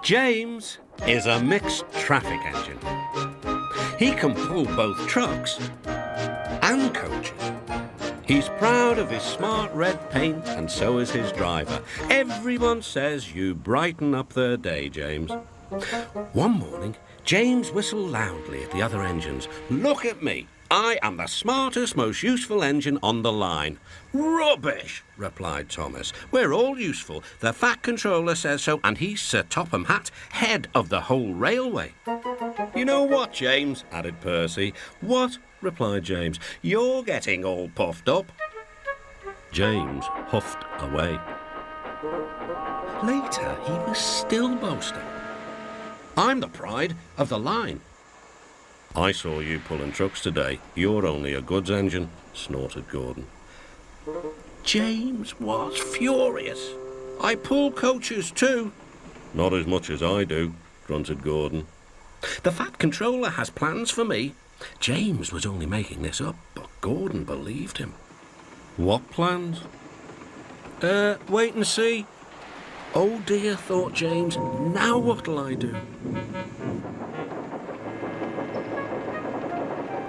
James is a mixed traffic engine. He can pull both trucks and coaches. He's proud of his smart red paint, and so is his driver. Everyone says you brighten up their day, James. One morning, James whistled loudly at the other engines. "Look at me. I am the smartest, most useful engine on the line." "Rubbish," replied Thomas. "We're all useful. The Fat Controller says so, and he's Sir Topham Hatt, head of the whole railway." "You know what, James?" added Percy. "What?" replied James. "You're getting all puffed up." James huffed away. Later, he was still boasting. "I'm the pride of the line." "I saw you pulling trucks today. You're only a goods engine," snorted Gordon. James was furious. "I pull coaches too." "Not as much as I do," grunted Gordon. "The Fat Controller has plans for me." James was only making this up, but Gordon believed him. "What plans?" Wait and see." "Oh dear," thought James, "now what'll I do?"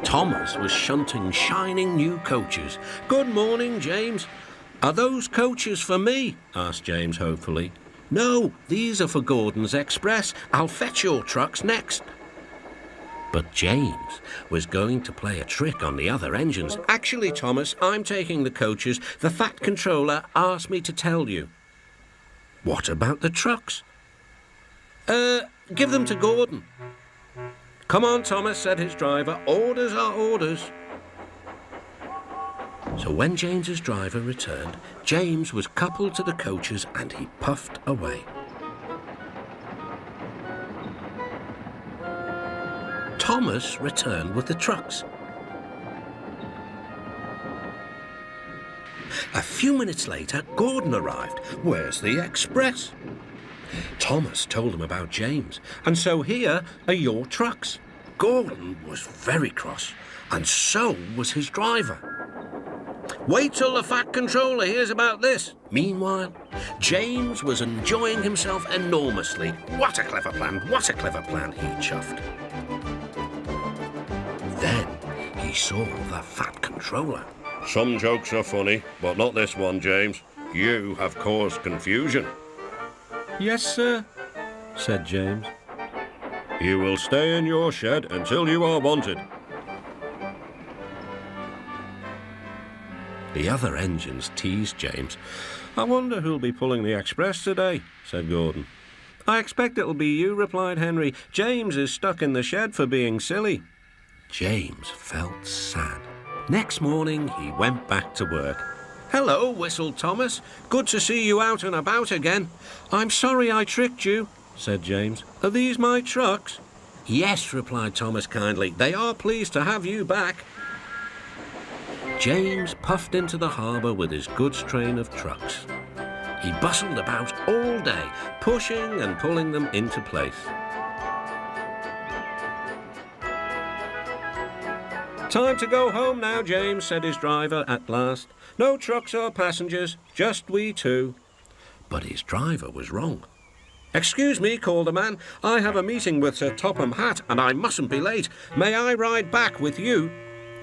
Thomas was shunting shining new coaches. "Good morning, James." "Are those coaches for me?" asked James hopefully. "No, these are for Gordon's Express. I'll fetch your trucks next." But James was going to play a trick on the other engines. "Actually, Thomas, I'm taking the coaches. The Fat Controller asked me to tell you." "What about the trucks?" Give them to Gordon." "Come on, Thomas," said his driver. "Orders are orders." So when James's driver returned, James was coupled to the coaches and he puffed away. Thomas returned with the trucks. A few minutes later, Gordon arrived. "Where's the express?" Thomas told him about James, and so here are your trucks. Gordon was very cross, and so was his driver. "Wait till the Fat Controller hears about this." Meanwhile, James was enjoying himself enormously. "What a clever plan, what a clever plan," he chuffed. Then he saw the Fat Controller. "Some jokes are funny, but not this one, James. You have caused confusion." "Yes, sir," said James. "You will stay in your shed until you are wanted." The other engines teased James. "I wonder who'll be pulling the express today," said Gordon. "I expect it'll be you," replied Henry. "James is stuck in the shed for being silly." James felt sad. Next morning, he went back to work. "Hello," whistled Thomas. "Good to see you out and about again." "I'm sorry I tricked you," said James. "Are these my trucks?" "Yes," replied Thomas kindly. "They are pleased to have you back." James puffed into the harbour with his goods train of trucks. He bustled about all day, pushing and pulling them into place. "Time to go home now, James," said his driver at last. "No trucks or passengers, just we two." But his driver was wrong. "Excuse me," called a man. "I have a meeting with Sir Topham Hatt, and I mustn't be late. May I ride back with you?"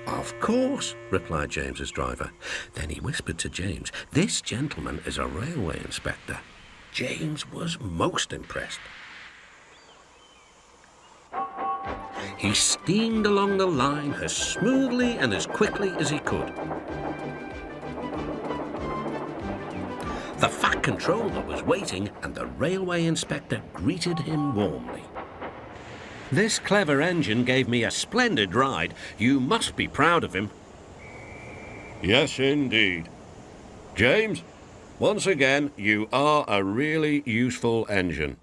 "Of course," replied James's driver. Then he whispered to James, "This gentleman is a railway inspector." James was most impressed. He steamed along the line as smoothly and as quickly as he could. The Fat Controller was waiting, and the railway inspector greeted him warmly. "This clever engine gave me a splendid ride. You must be proud of him." "Yes, indeed. James, once again, you are a really useful engine."